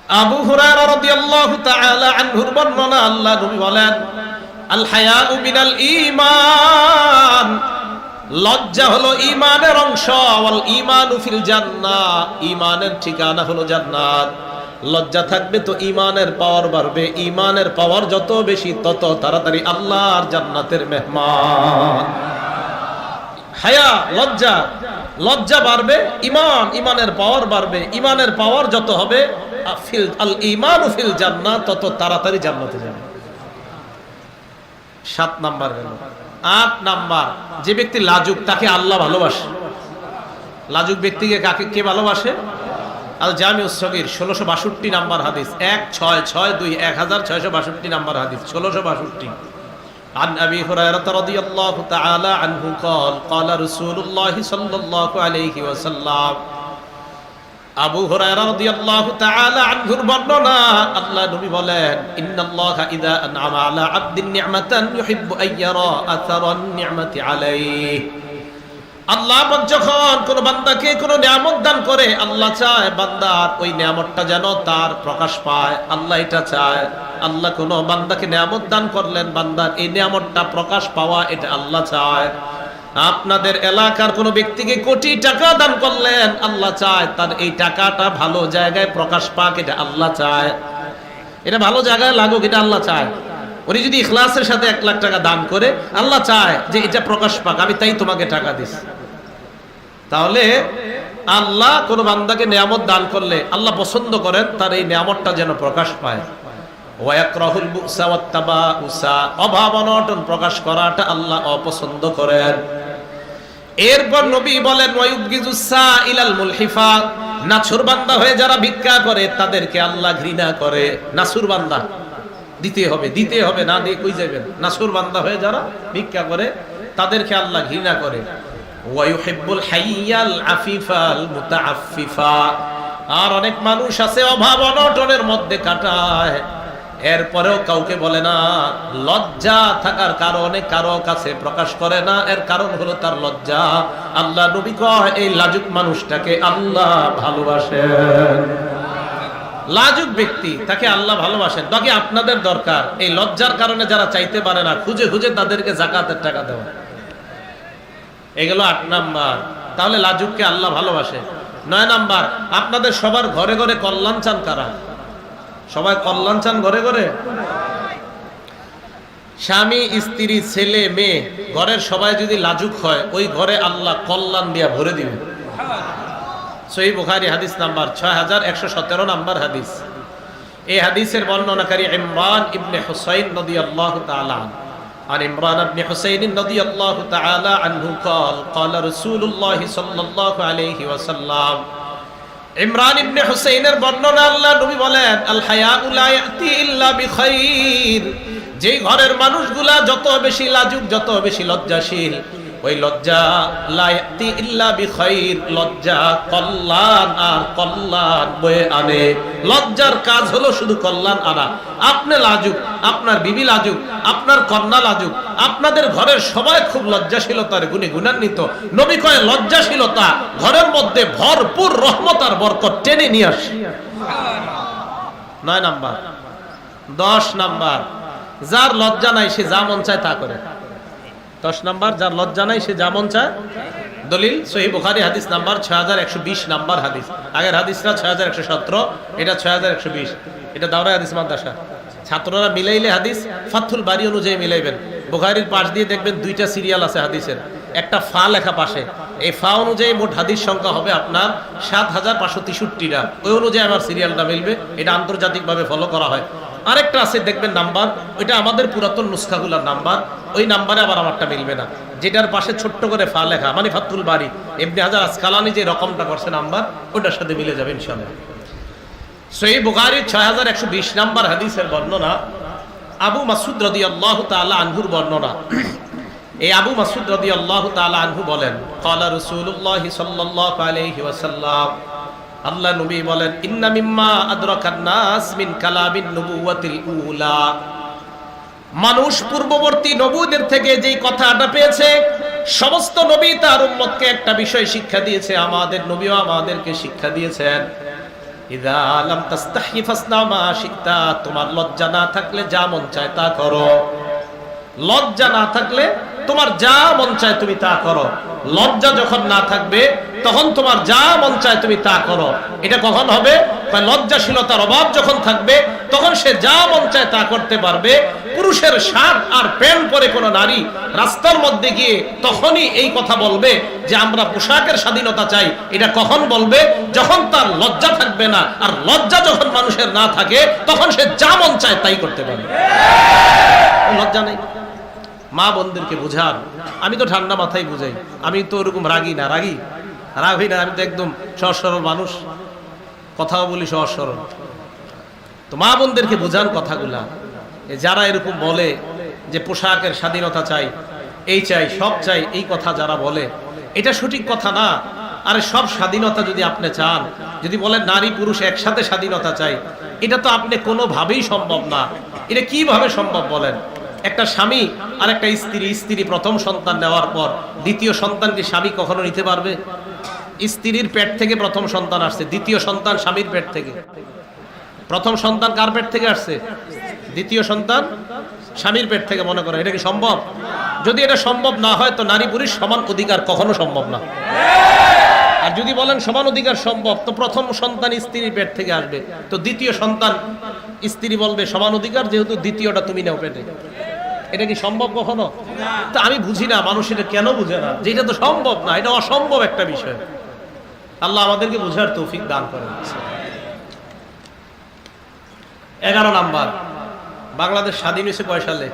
আবু হুরায়রা রাদিয়াল্লাহু তাআলা আনহুর বর্ণনা, আল্লাহ নবী বলেন, আল হায়াউ মিনাল ঈমান, লজ্জা হলো ঈমানের অংশ। ওয়াল ঈমানু ফিল জান্নাহ, ঈমানের ঠিকানা হলো জান্নাত। লজ্জা থাকবে তো ঈমানের পাওয়ার বাড়বে, ঈমানের পাওয়ার যত বেশি তত তাড়াতাড়ি আল্লাহর জান্নাতের মেহমান। হায়া, লজ্জা, লজ্জা বাড়বে, ঈমান, ঈমানের পাওয়ার বাড়বে, ঈমানের পাওয়ার যত হবে আল ঈমানু ফিল জান্নাহ, তত তাড়াতাড়ি জান্নাতে যাবে। 7 নাম্বার গেল। 8 নাম্বার, যে ব্যক্তি লাজুক তাকে আল্লাহ ভালোবাসে। লাজুক ব্যক্তিকে কে ভালোবাসে? আল জামিউস সগীর 1662 নাম্বার হাদিস, 1662 1662 নাম্বার হাদিস, 1662। عن أبي هريرة رضي الله تعالى عنه قال قال رسول الله صلى الله عليه وسلم, আবু হুরায়রা রাদিয়াল্লাহু তাআলা আনহুর বর্ণনা, আল্লাহ নবী বলেন, ইন্নাল্লাহা ইযা আনআমা আলা আবদিন নি'মাতান ইউহিব্বু আইয়ারা আসারান নি'মাতি আলাইহি। আল্লাহ যখন কোন বান্দাকে কোন নিয়ামত দান করে, আল্লাহ চায় বান্দার ওই নিয়ামতটা যেন তার প্রকাশ পায়। আল্লাহ এটা চায়। আল্লাহ কোন বান্দাকে নিয়ামত দান করলেন, বান্দার এই নিয়ামতটা প্রকাশ পাওয়া, এটা আল্লাহ চায়। আপনাদের এলাকার কোন ব্যক্তিকে কোটি টাকা দান করলেন, আল্লাহ চায় তার এই টাকাটা ভালো জায়গায় প্রকাশ পাক, এটা আল্লাহ চায়। এটা ভালো জায়গায় লাগুক, এটা আল্লাহ চায়। উনি যদি ইখলাসের সাথে 1 লাখ টাকা দান করে, আল্লাহ চায় যে এটা প্রকাশ পাক, আমি তাই তোমাকে টাকা দিচ্ছি। তাহলে আল্লাহ কোন বান্দাকে নিয়ামত দান করলে আল্লাহ পছন্দ করেন তার এই নিয়ামতটা যেন প্রকাশ পায়। ওয়ায়াকরাহুল বুসা ওয়াত্তাবাউসা, অভাব অনটন প্রকাশ করাটা আল্লাহ অপছন্দ করেন। এরপর নবী বলেন, ওয়ায়ুবগিজুস সাইলাল মুলহিফা, নাছুর বান্দা হয়ে যারা ভিক্ষা করে তাদেরকে আল্লাহ ঘৃণা করে। নাছুর বান্দা, দিতে হবে, দিতে হবে, না দিয়ে কই যাবেন। নাছুর বান্দা হয়ে যারা ভিক্ষা করে তাদেরকে আল্লাহ ঘৃণা করে। ওয়ায়ুহিব্বুল হাইয়াল আফিফাল মুতাআফফিফা, আর অনেক মানুষ আছে অভাব অনটনের মধ্যে কাটায়, এরপরেও কাউকে বলে না। লজ্জা থাকার কারণে কারো কাছে প্রকাশ করে না, এর কারণ হলো তার লজ্জা। আল্লাহ নবী কয় এই লাজুক মানুষটাকে আল্লাহ ভালোবাসেন। লাজুক ব্যক্তি তাকে আল্লাহ ভালোবাসেন। বাকি আপনাদের দরকার এই লজ্জার কারণে যারা চাইতে পারে না, খুঁজে খুঁজে তাদেরকে যাকাতের টাকা দেওয়া। এগুলো 8 নাম্বার। তাহলে লাজুককে আল্লাহ ভালোবাসে। 9 নাম্বার, আপনাদের সবার ঘরে ঘরে কল্যাণ চান কারা? সবাই কল্যাণ চান ঘরে ঘরে? স্বামী, স্ত্রী, ছেলে, মেয়ে, ঘরের সবাই যদি লাজুক হয়, ওই ঘরে আল্লাহ কল্যাণ দিয়া ভরে দিবে। সহিহ বুখারী হাদিস নাম্বার 6117 নাম্বার হাদিস। এই হাদিসের বর্ণনাকারী ইমরান ইবনে হুসাইন রাদিয়াল্লাহু তাআলা আনহু। عن عمران بن حسين رضي الله تعالى عنه قال قال رسول الله صلى الله عليه وسلم, ইমরান ইবনে হুসাইনের বর্ণনা, আল্লাহ নবী বলেন, আল হায়াউ লা ইয়াতি ইল্লা বিখাইর, যে ঘরের মানুষগুলা যত বেশি লাজুক, যত বেশি লজ্জাশীল, ওই লজ্জা লা ইয়াতি ইল্লা বিখাইর, লজ্জা কল্যাণ আর কল্যাণ বয়ে আনে। লজ্জার কাজ হলো শুধু কল্যাণ আনা। আপনি লাজুক, আপনার বিবি লাজুক, আপনার কন্যা লাজুক, আপনাদের ঘরের সবাই খুব লজ্জাশীলতার গুণে গুণান্বিত। নবী কয় লজ্জাশীলতা ঘরের মধ্যে ভরপুর রহমত আর বরকত টেনে নিয়ে আসে। 9 নাম্বার। 10 নাম্বার, যার লজ্জা নাই সে যা মন চায় তা করে। 10 নাম্বার, যার লজ্জা নাই সে যা মন চায়। দলিল সহিহ বুখারী হাদিস নাম্বার 6120 নাম্বার হাদিস। আগের হাদিসটা 6117, এটা 6120। এটা দাওরায়ে হাদিস মাদ্রাসা। ছাত্ররা মিলাইলে হাদিস ফাথুল বারী অনুযায়ী মিলাইবেন। বুখারীর পাশ দিয়ে দেখবেন 2টা সিরিয়াল আছে হাদিসের, একটা ফা লেখা পাশে। এই ফা অনুযায়ী মোট হাদিস সংখ্যা হবে আপনার 7563টা। ওই অনুযায়ী আমার সিরিয়ালটা মিলবে। এটা আন্তর্জাতিকভাবে ফলো করা হয়। আরেকটা আছে দেখবেন নাম্বার, ওইটা আমাদের পুরাতন নুসখাগুলোর নাম্বার, ওই নাম্বারে আবার আমারটা মিলবে না। যেটার পাশে ছোট্ট করে ফা লেখা, মানে ফাথুল বারী, ইবনে হাজার আসকালানী যে রকমটা করছে নাম্বার, ওটার সাথে মিলে যাবে ইনশাআল্লাহ। সহিহ বুখারী 6120 নাম্বার হাদিসের বর্ণনা, আবু মাসউদ রাদিয়াল্লাহু তাআলা আনহুর বর্ণনা। এই আবু মাসউদ রাদিয়াল্লাহু তাআলা আনহু বলেন, ক্বালা রাসূলুল্লাহ সাল্লাল্লাহু আলাইহি ওয়াসাল্লাম, আল্লাহ নবী বলেন, ইন্না মিম্মা আদরাকান নাস মিন কালামিন নবুওয়াতিল উলা, মানুষ পূর্ববর্তী নবীদের থেকে যেই কথাটা পেয়েছে, সমস্ত নবী তার উম্মতকে একটা বিষয় শিক্ষা দিয়েছে, আমাদের নবীও আমাদেরকে শিক্ষা দিয়েছেন। ইযা লাম তাস্তাহি ফাসনা মা শিতা, তোমার লজ্জা না থাকলে যা মন চায় তা করো। লজ্জা না থাকলে তোমার যা মন চায় তুমি তা করো। লজ্জা যখন না থাকবে তখন তোমার যা মন চায় তুমি তা করো। এটা কখন হবে? লজ্জাশীলতার অভাব যখন থাকবে তখন সে যা মন চায় তা করতে পারবে। পুরুষের শার্ট আর প্যান্ট পরে কোনো নারী রাস্তার মধ্যে গিয়ে তখনই এই কথা বলবে যে আমরা পোশাকের স্বাধীনতা চাই। এটা কখন বলবে? যখন তার লজ্জা থাকবে না। আর লজ্জা যখন মানুষের না থাকে তখন সে যা মন চায় তাই করতে পারবে। লজ্জা নেই। মা বোনদেরকে বুঝান। আমি তো ঠান্ডা মাথায় বুঝাই, আমি তো ওরকম রাগি না। রাগ হই না, আমি তো একদম সহজ সরল মানুষ, কথাও বলি সহজ সরল। তো মা বোনদেরকে বুঝান কথাগুলা। যারা এরকম বলে যে পোশাকের স্বাধীনতা চাই, এই চাই, সব চাই, এই কথা যারা বলে এটা সঠিক কথা না। আরে সব স্বাধীনতা যদি আপনি চান, যদি বলেন নারী পুরুষ একসাথে স্বাধীনতা চাই, এটা তো আপনি কোনোভাবেই সম্ভব না। এটা কিভাবে সম্ভব বলেন? একটা স্বামী আর একটা স্ত্রী প্রথম সন্তান নেওয়ার পর দ্বিতীয় সন্তানকে স্বামী কখনো নিতে পারবে? স্ত্রীর পেট থেকে প্রথম সন্তান আসছে, দ্বিতীয় সন্তান স্বামীর পেট থেকে। প্রথম সন্তান কার পেট থেকে আসছে? দ্বিতীয় সন্তান স্বামীর পেট থেকে। মনে করো এটা কি সম্ভব? যদি এটা সম্ভব না হয় তো নারী পুরুষ সমান অধিকার কখনো সম্ভব না। আর যদি বলেন সমান অধিকার সম্ভব, তো প্রথম সন্তান স্ত্রীর পেট থেকে আসবে, তো দ্বিতীয় সন্তান স্ত্রী বলবে সমান অধিকার, যেহেতু দ্বিতীয়টা তুমি নাও পেটে। এটা কি সম্ভব কখনো? তো আমি বুঝি না মানুষ এটা কেন বুঝে না, যে এটা তো সম্ভব না, এটা অসম্ভব একটা বিষয়। আল্লাহ আমাদেরকে বুঝার তৌফিক দান করেন। 11 নাম্বার, বাংলাদেশ স্বাধীন হয়েছে কয় সালে?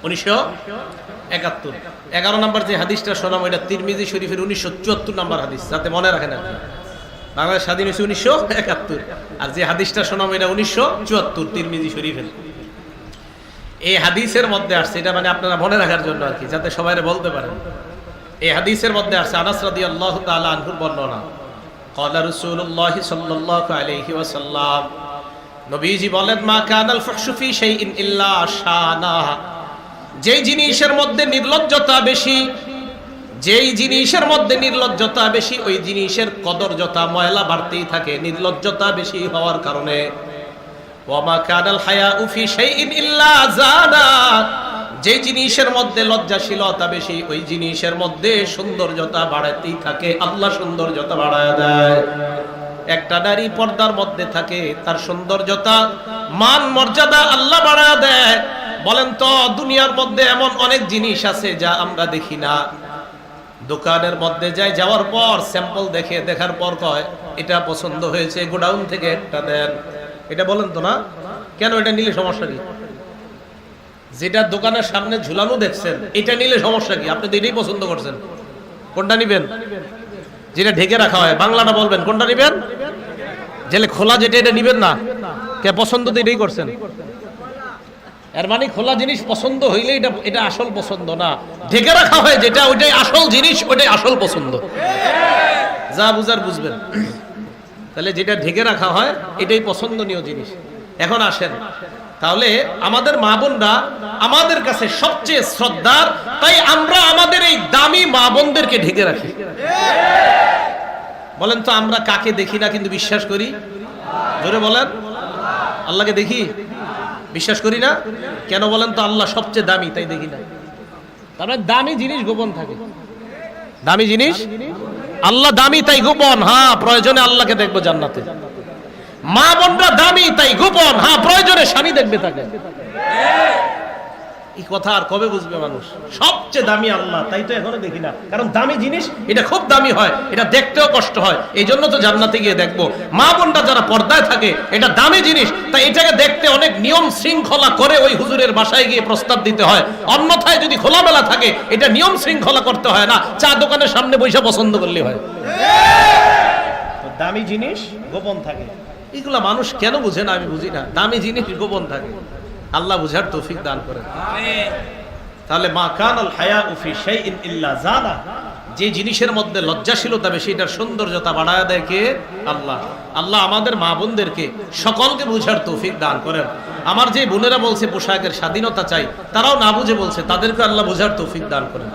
1971। 11 নাম্বার যে হাদিসটা শোনাম এটা তিরমিজি শরীফের 1974 নাম্বার হাদিস, যাতে মনে রাখেন আপনি। বাংলাদেশ স্বাধীন হয়েছে 1971, আর যে হাদিসটা শোনাম এটা 1974 তিরমিজি শরীফের। এই হাদিসের মধ্যে আসছে, এটা মানে আপনারা মনে রাখার জন্য আর কি, যাতে সবাই বলতে পারেন। এই হাদিসের মধ্যে আসছে আনাস রাদিয়াল্লাহু তাআলা আনহুর বর্ণনা। ক্বালা রাসূলুল্লাহ সাল্লাল্লাহু আলাইহি ওয়াসাল্লাম, নবীজি বলেন, মা কানাল ফুহশু ফি শাইইন ইল্লা শানা, যেই জিনিসের মধ্যে নির্লজ্জতা বেশি, যেই জিনিসের মধ্যে নির্লজ্জতা বেশি ওই জিনিসের কদর্যতা ময়লা বাড়তেই থাকে নির্লজ্জতা বেশি হওয়ার কারণে। ওয়া মা কানাল হায়াউ ফি শাইইন ইল্লা জানা, যে জিনিসের মধ্যে লজ্জাশীলতা বেশি ওই জিনিসের মধ্যে সৌন্দর্যতা বাড়াতেই থাকে, আল্লাহ সৌন্দর্যতা বাড়ায় দেয়। একটা নারী পর্দার মধ্যে থাকে, তার সৌন্দর্যতা মান মর্যাদা আল্লাহ বাড়ায় দেয়। বলেন তো দুনিয়ার মধ্যে এমন অনেক জিনিস আছে যা আমরা দেখি না। দোকানের মধ্যে যাই, যাওয়ার পর স্যাম্পল দেখে, দেখার পর কয় এটা পছন্দ হয়েছে, গোডাউন থেকে একটা দেন। এটা বলেন তো না, কেন এটা নিলে সমস্যা কি? যেটা দোকানের সামনে ঝুলানো দেখছেন এটা নিলে সমস্যা কি? আপনি তো এটাই পছন্দ করছেন, কোনটা নিবেন? যেটা ঢেকে রাখা হয়, বাংলাটা বলবেন, কোনটা নিবেন? জেলে খোলা যেটা এটা নিবেন না, কে পছন্দ তো এটাই করছেন। এর মানে খোলা জিনিস পছন্দ হইলে এটা আসল পছন্দ না, ঢেকে রাখা হয় যেটা ওইটাই আসল জিনিস, ওইটাই আসল পছন্দ। যা বুঝার বুঝবেন। তাহলে যেটা ঢেকে রাখা হয় এটাই পছন্দনীয় জিনিস। এখন আসেন, তাহলে আমাদের মা বোনরা আমাদের কাছে সবচেয়ে শ্রদ্ধার, তাই আমরা আমাদের এই দামি মা বোনদেরকে ঢেকে রাখি। বলেন তো আমরা কাকে দেখি না কিন্তু বিশ্বাস করি? জোরে বলেন। আল্লাহকে দেখি, বিশ্বাস করি না কেন বলেন তো? আল্লাহ সবচেয়ে দামি তাই দেখি না। তারপরে দামি জিনিস গোপন থাকে, দামি জিনিস আল্লাহ দামি তাই গোপন। হ্যাঁ, প্রয়োজনে আল্লাহকে দেখবো জান্নাতে। মা বোনরা দামি তাই গোপন, হ্যাঁ প্রয়োজনে স্বামী দেখবে তাকে। এই কথা আর কবে বুঝবে মানুষ? সবচেয়ে দামি আল্লাহ, তাই তো এখনো দেখি না। কারণ দামি জিনিস এটা খুব দামি হয়, এটা দেখতেও কষ্ট হয়, এই জন্য তো জান্নাতে গিয়ে দেখবো। মা বোনটা যারা পর্দায় থাকে এটা দামি জিনিস, তাই এটাকে দেখতে অনেক নিয়ম শৃঙ্খলা করে ওই হুজুরের বাসায় গিয়ে প্রস্তাব দিতে হয়। অন্যথায় যদি খোলামেলা থাকে এটা নিয়ম শৃঙ্খলা করতে হয় না, চা দোকানের সামনে বসে পছন্দ করলে হয়। দামি জিনিস গোপন থাকে, এগুলা মানুষ কেন বুঝে না আমি বুঝি না। দামি জিনিস গোপন থাকে, আল্লাহ বুঝার তৌফিক দান করেন। তাহলে মা কানাল হায়াউ ফি শাইইন ইল্লা জানা, যে জিনিসের মধ্যে লজ্জাশীলতা বেশি এটার সৌন্দর্যতা বাড়ায় দেয় কে? আল্লাহ। আল্লাহ আমাদের মা বোনদেরকে সকলকে বুঝার তৌফিক দান করেন। আমার যে বোনেরা বলছে পোশাকের স্বাধীনতা চাই, তারাও না বুঝে বলছে, তাদেরকে আল্লাহ বুঝার তৌফিক দান করেন।